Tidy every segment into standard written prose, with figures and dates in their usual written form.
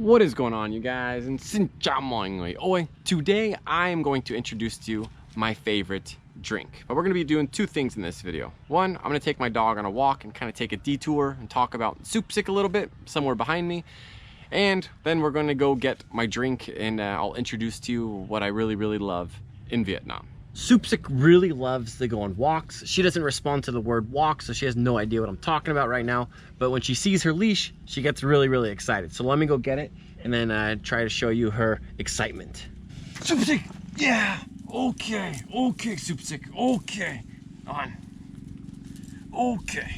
What is going on, you guys? And xin chào mọi người. Today I am going to introduce to you my favorite drink. But we're going to be doing two things in this video. One, I'm going to take my dog on a walk and kind of take a detour and talk about Supsik a little bit, somewhere behind me. And then we're going to go get my drink and I'll introduce to you what I really love in Vietnam. Supsik really loves to go on walks. She doesn't respond to the word walk, so she has no idea what I'm talking about right now. But when she sees her leash, she gets really excited. So let me go get it and then try to show you her excitement. Supsik, yeah, okay, Supsik, okay, on, okay.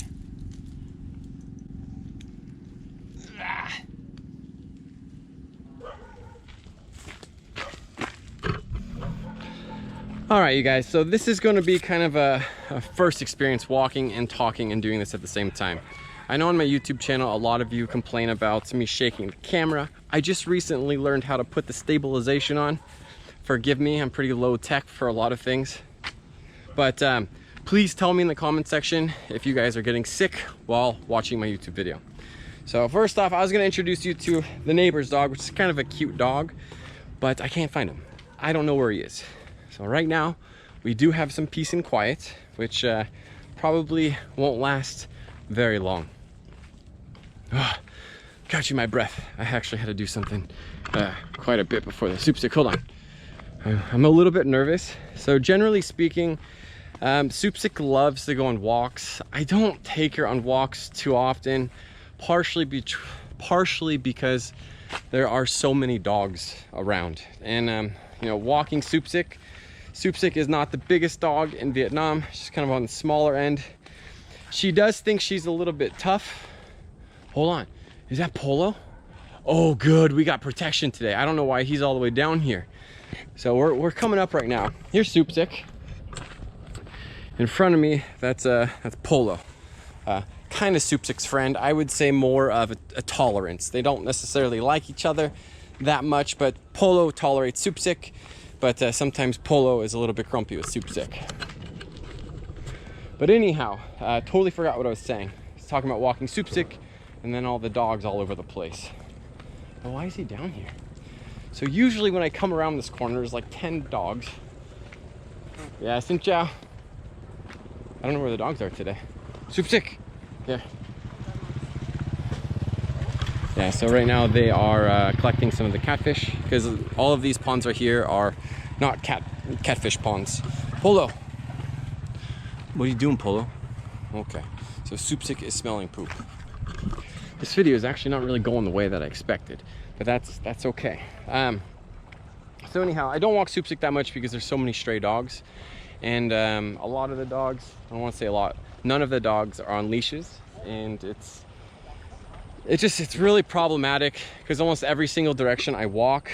All right, you guys, so this is going to be kind of a first experience walking and talking and doing this at the same time. I know on my YouTube channel, a lot of you complain about me shaking the camera. I just recently learned how to put the stabilization on. Forgive me, I'm pretty low tech for a lot of things. But please tell me in the comment section if you guys are getting sick while watching my YouTube video. So first off, I was gonna introduce you to the neighbor's dog, which is kind of a cute dog, but I can't find him. I don't know where he is. So right now, we do have some peace and quiet, which probably won't last very long. Catching my breath. I actually had to do something quite a bit before the Supsik. Hold on. I'm a little bit nervous. So generally speaking, Supsik loves to go on walks. I don't take her on walks too often, partially because there are so many dogs around. And you know, walking Supsik is not the biggest dog in Vietnam. She's kind of on the smaller end. She does think she's a little bit tough. Hold on, is that Polo? Oh good, we got protection today. I don't know why he's all the way down here. So we're coming up right now. Here's Supsik. In front of me, that's Polo. Kind of Supsik's friend. I would say more of a tolerance. They don't necessarily like each other that much, but Polo tolerates Supsik. But sometimes Polo is a little bit grumpy with Supsik. But anyhow, totally forgot what I was saying. I was talking about walking Supsik and then all the dogs all over the place. But why is he down here? So usually when I come around this corner, there's like 10 dogs. Yeah, xin chào. I don't know where the dogs are today. Supsik, yeah. Yeah, so right now they are collecting some of the catfish because all of these ponds right here are not catfish ponds. Polo, what are you doing, Polo? Okay, so Supsik is smelling poop. This video is actually not really going the way that I expected, but that's okay. So anyhow, I don't walk Supsik that much because there's so many stray dogs, and a lot of the dogs, I don't want to say a lot, none of the dogs are on leashes, and it's really problematic because almost every single direction I walk,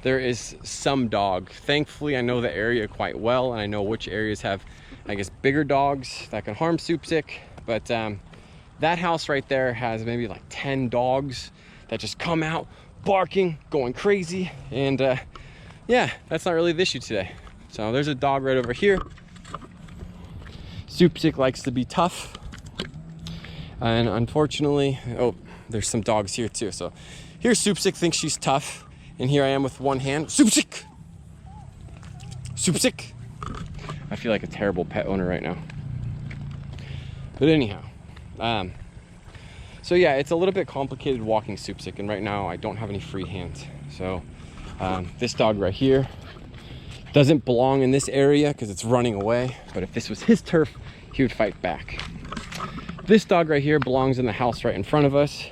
there is some dog. Thankfully, I know the area quite well and I know which areas have, I guess, bigger dogs that can harm Supsik. But that house right there has maybe like 10 dogs that just come out barking, going crazy. And yeah, that's not really the issue today. So there's a dog right over here. Supsik likes to be tough. And unfortunately, oh, there's some dogs here too. So here Supsik thinks she's tough, and here I am with one hand. Supsik! Supsik! I feel like a terrible pet owner right now. But anyhow, so yeah, it's a little bit complicated walking Supsik, and right now I don't have any free hands. So this dog right here doesn't belong in this area because it's running away, but if this was his turf, he would fight back. This dog right here belongs in the house right in front of us,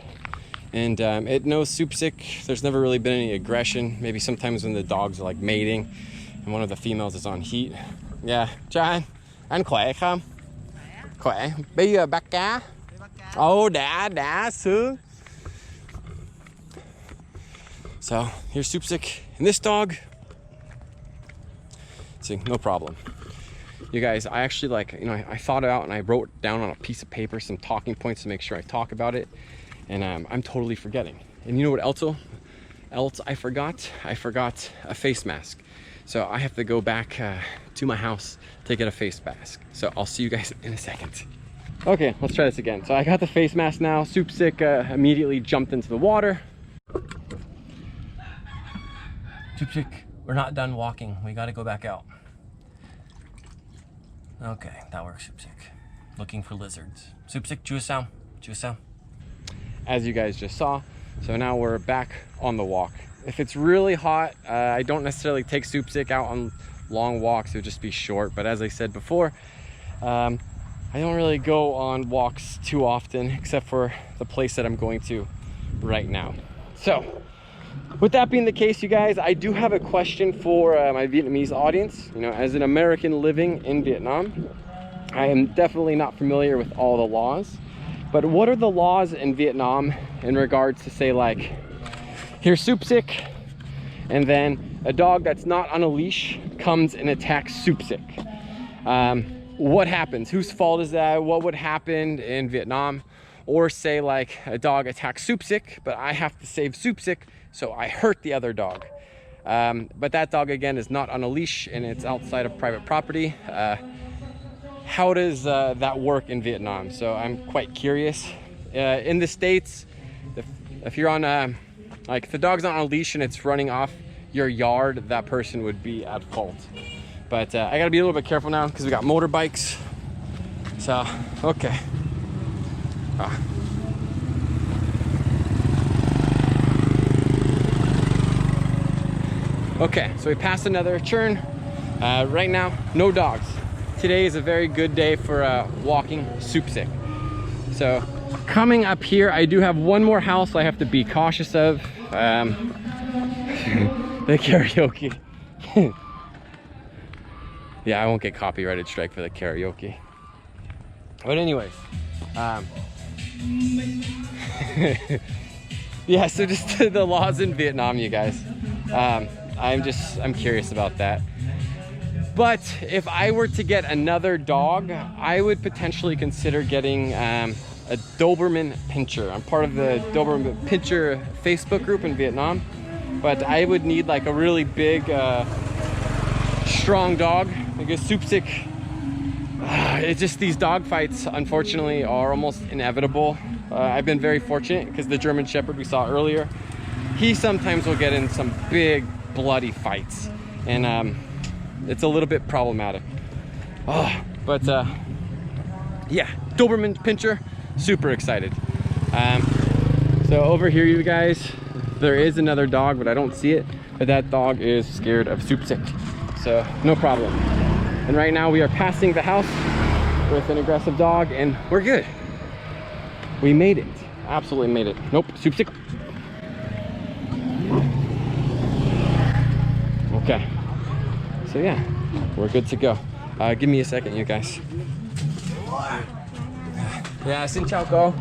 and it knows Supsik. There's never really been any aggression. Maybe sometimes when the dogs are like mating and one of the females is on heat. Yeah, John, anh khỏe không? Khỏe. Bây giờ bắt cá. Oh, đã sướng. So here's Supsik and this dog. See, no problem. You guys, I actually I thought out and I wrote down on a piece of paper some talking points to make sure I talk about it, and I'm totally forgetting. And you know what else I forgot? I forgot a face mask. So I have to go back to my house to get a face mask. So I'll see you guys in a second. Okay, let's try this again. So I got the face mask now. Supsik immediately jumped into the water. Supsik, we're not done walking. We gotta go back out. Okay, that works, Supsik. Looking for lizards. Supsik, juice sound. As you guys just saw, so now we're back on the walk. If it's really hot, I don't necessarily take Supsik out on long walks. It would just be short. But as I said before, I don't really go on walks too often, except for the place that I'm going to right now. So with that being the case, you guys, I do have a question for my Vietnamese audience. You know, as an American living in Vietnam, I am definitely not familiar with all the laws. But what are the laws in Vietnam in regards to, say, like, here's Supsik, and then a dog that's not on a leash comes and attacks Supsik? What happens? Whose fault is that? What would happen in Vietnam? Or say, like, a dog attacks Supsik, but I have to save Supsik, so I hurt the other dog. But that dog, again, is not on a leash and it's outside of private property. How does that work in Vietnam? So I'm quite curious. In the States, if you're on like, if the dog's not on a leash and it's running off your yard, that person would be at fault. But I gotta be a little bit careful now because we got motorbikes. So, okay. Okay, so we passed another churn. Right now, no dogs. Today is a very good day for walking Supsik. So coming up here, I do have one more house I have to be cautious of. The karaoke. Yeah, I won't get copyrighted strike for the karaoke. But anyways, yeah, so just the laws in Vietnam, you guys. I'm curious about that. But if I were to get another dog, I would potentially consider getting a Doberman Pinscher. I'm part of the Doberman Pinscher Facebook group in Vietnam, but I would need like a really big, strong dog. Because Supsik, it's just these dog fights, unfortunately, are almost inevitable. I've been very fortunate because the German Shepherd we saw earlier, he sometimes will get in some big bloody fights, and it's a little bit problematic. But yeah, Doberman Pinscher, super excited. So over here, you guys, there is another dog, but I don't see it. But that dog is scared of Supsik, so no problem. And right now we are passing the house with an aggressive dog, and we're good. We made it, absolutely made it. Nope, Supsik. Okay. So yeah, we're good to go. Give me a second, you guys. Yeah, xin chào cô.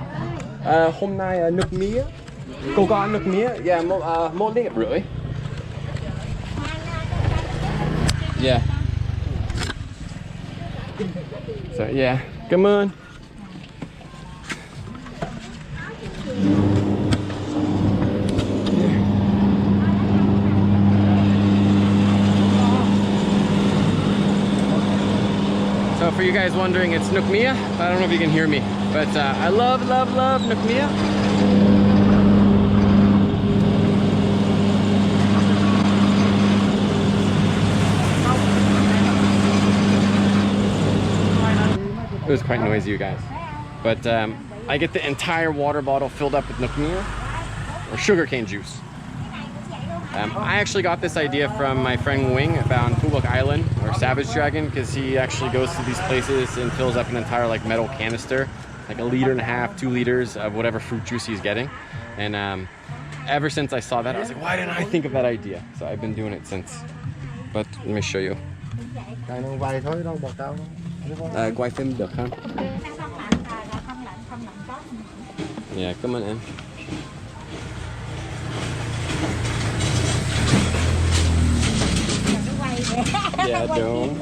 Hôm nay nước mía. Cô có ăn nước mía? Yeah, một lít rưỡi. Yeah. So yeah, cảm ơn. So for you guys wondering, it's nước mía. I don't know if you can hear me, but I love nước mía. It was quite noisy, you guys. But I get the entire water bottle filled up with nước mía, or sugarcane juice. I actually got this idea from my friend Wing about Phu Quoc Island, or Savage Dragon, because he actually goes to these places and fills up an entire like metal canister, like 1.5 liters, 2 liters of whatever fruit juice he's getting. And ever since I saw that, I was like, why didn't I think of that idea? So I've been doing it since. But let me show you. Quay phim được không? Yeah, come on in. Yeah, đúng.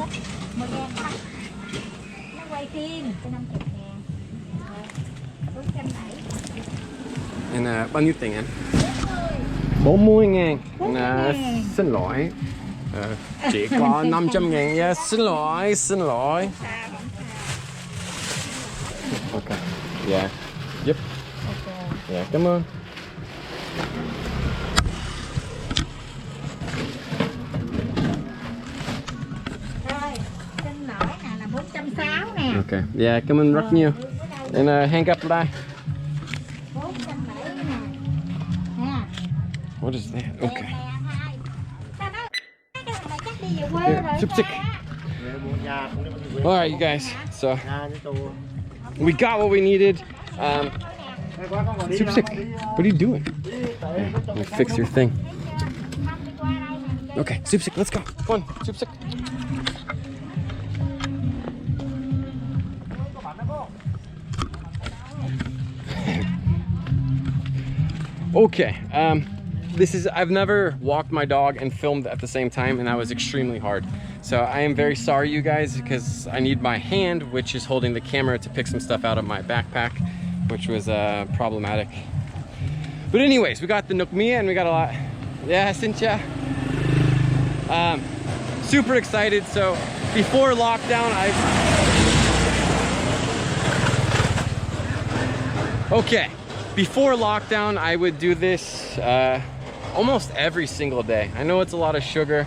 And bao nhiêu tiền anh? 40.000. Xin lỗi. Chỉ có 500.000. Yeah, xin lỗi. Okay. Yeah. Yep. Yeah, cảm ơn. Okay. Yeah, cảm ơn rất nhiều. And hang up lại. What is that? Okay. Here, chip stick. All right, you guys. So we got what we needed. Chip stick. What are you doing? Here, let me fix your thing. Okay, chip stick. Let's go. Come on, chip stick. Okay, I've never walked my dog and filmed at the same time, and that was extremely hard. So I am very sorry, you guys, because I need my hand, which is holding the camera, to pick some stuff out of my backpack, which was problematic. But anyways, we got the nukmia and we got a lot. Yeah, Cynthia. Super excited. So before lockdown, Before lockdown, I would do this almost every single day. I know it's a lot of sugar.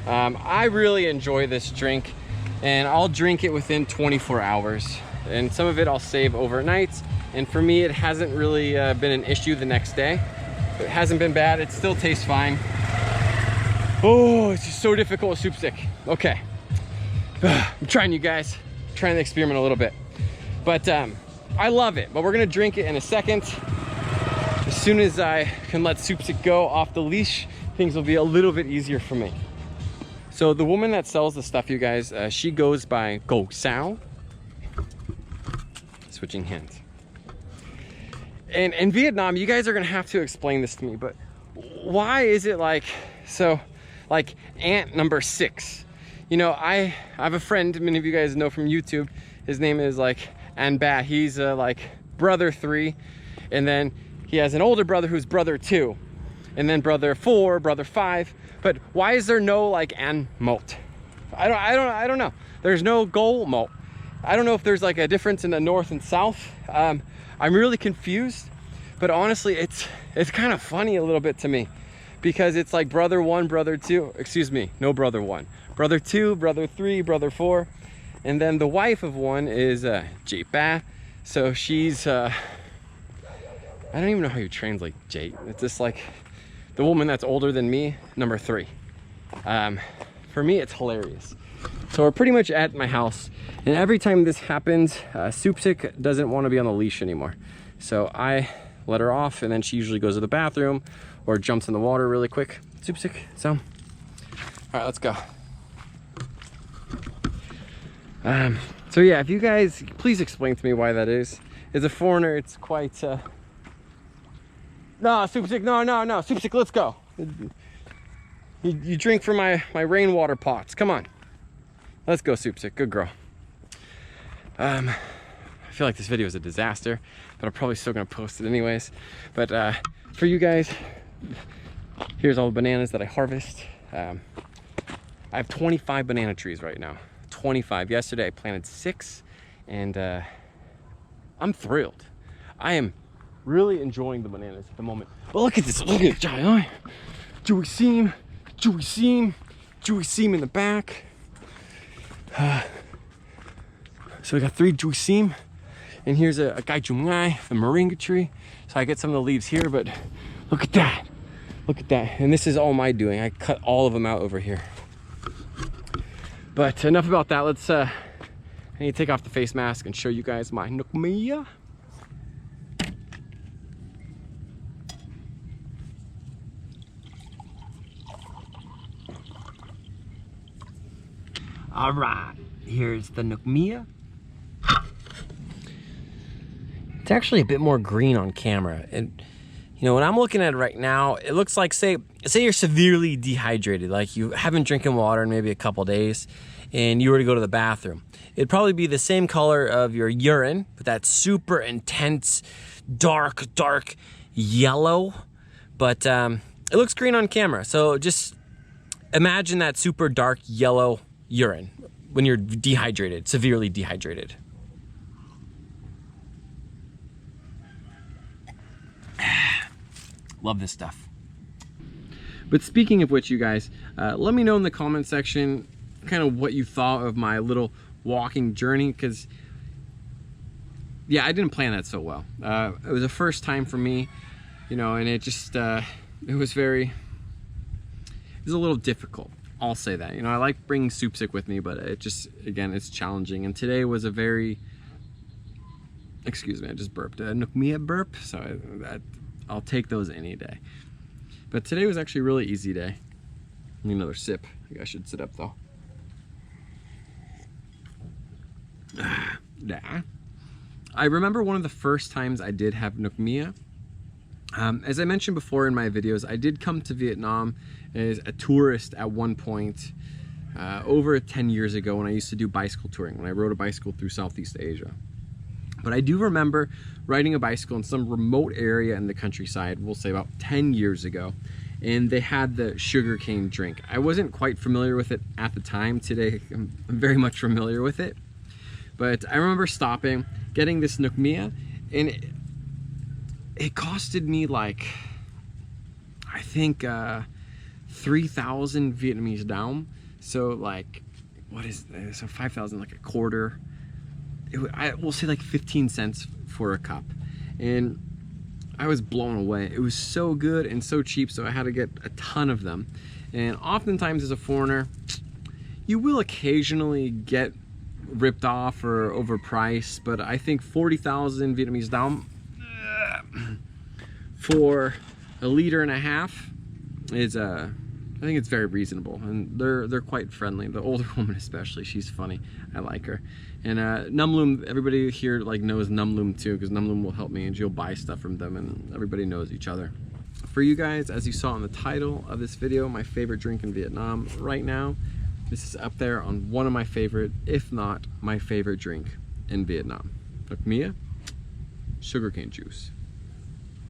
I really enjoy this drink, and I'll drink it within 24 hours. And some of it I'll save overnight. And for me, it hasn't really been an issue the next day. It hasn't been bad. It still tastes fine. Oh, it's just so difficult with soup stick. Okay. I'm trying, you guys. I'm trying to experiment a little bit. But I love it, but we're gonna drink it in a second. As soon as I can let soup stick go off the leash, things will be a little bit easier for me. So the woman that sells the stuff, you guys, she goes by Go Sao. Switching hands. And in Vietnam, you guys are gonna have to explain this to me, but why is it like ant number 6? You know, I have a friend, many of you guys know from YouTube, his name is An Ba. He's like brother 3, and then he has an older brother who's brother 2, and then brother 4, brother 5. But why is there no An Mot? I don't know. There's no Go Mot. I don't know if there's a difference in the north and south. I'm really confused, but honestly, it's kind of funny a little bit to me, because it's like brother 1, brother 2. Excuse me, no brother 1, brother 2, brother 3, brother 4. And then the wife of one is Jay Ba. So she's, I don't even know how you translate Jay. It's just like the woman that's older than me, number 3. For me, it's hilarious. So we're pretty much at my house. And every time this happens, soup stick doesn't want to be on the leash anymore. So I let her off, and then she usually goes to the bathroom or jumps in the water really quick. Soup stick, so. All right, let's go. So yeah, if you guys, please explain to me why that is. As a foreigner, it's quite, no, soup stick, no, soup stick, let's go. You drink from my rainwater pots, come on. Let's go, soup stick, good girl. I feel like this video is a disaster, but I'm probably still gonna post it anyways. But for you guys, here's all the bananas that I harvest. I have 25 banana trees right now. 25. Yesterday I planted 6, and I'm thrilled. I am really enjoying the bananas at the moment. But look at this, look at it, Chewy seam, chewy seam, chewy seam in the back. So we got 3 chewy seam, and here's a gai jungai, the moringa tree. So I get some of the leaves here, but look at that. Look at that. And this is all my doing. I cut all of them out over here. But enough about that. Let's I need to take off the face mask and show you guys my nukmia. All right, here's the nukmia. It's actually a bit more green on camera. And you know, when I'm looking at it right now, it looks like, say you're severely dehydrated, like you haven't drinking water in maybe a couple days, and you were to go to the bathroom. It'd probably be the same color of your urine, but that super intense, dark yellow. But it looks green on camera. So just imagine that super dark yellow urine when you're dehydrated, severely dehydrated. Love this stuff. But speaking of which, you guys, let me know in the comment section kind of what you thought of my little walking journey, because yeah, I didn't plan that so well. It was the first time for me, you know, and it just, it was a little difficult. I'll say that. You know, I like bringing soup stick with me, but it just, again, it's challenging. And today was a very, excuse me, I just burped. A Nukmia burp, so I'll take those any day. But today was actually a really easy day. Need another sip. I think I should sit up though. Yeah. I remember one of the first times I did have Nukmia. As I mentioned before in my videos, I did come to Vietnam as a tourist at one point over 10 years ago when I used to do bicycle touring, when I rode a bicycle through Southeast Asia. But I do remember riding a bicycle in some remote area in the countryside, we'll say about 10 years ago, and they had the sugarcane drink. I wasn't quite familiar with it at the time. Today, I'm very much familiar with it. But I remember stopping, getting this Nukmia, and it costed me like, I think 3,000 Vietnamese dong. So like, what is this? So 5,000, like a quarter. I will say like 15 cents for a cup. And I was blown away. It was so good and so cheap, so I had to get a ton of them. And oftentimes as a foreigner, you will occasionally get ripped off or overpriced, but I think 40,000 Vietnamese dong for a liter and a half is I think it's very reasonable, and they're quite friendly. The older woman especially, she's funny. I like her. And Num Loom, everybody here like knows Num Loom too, because Num Loom will help me and she'll buy stuff from them, and everybody knows each other. For you guys, as you saw in the title of this video, my favorite drink in Vietnam right now, this is up there on one of my favorite, if not my favorite drink in Vietnam. Nukmia, sugarcane juice.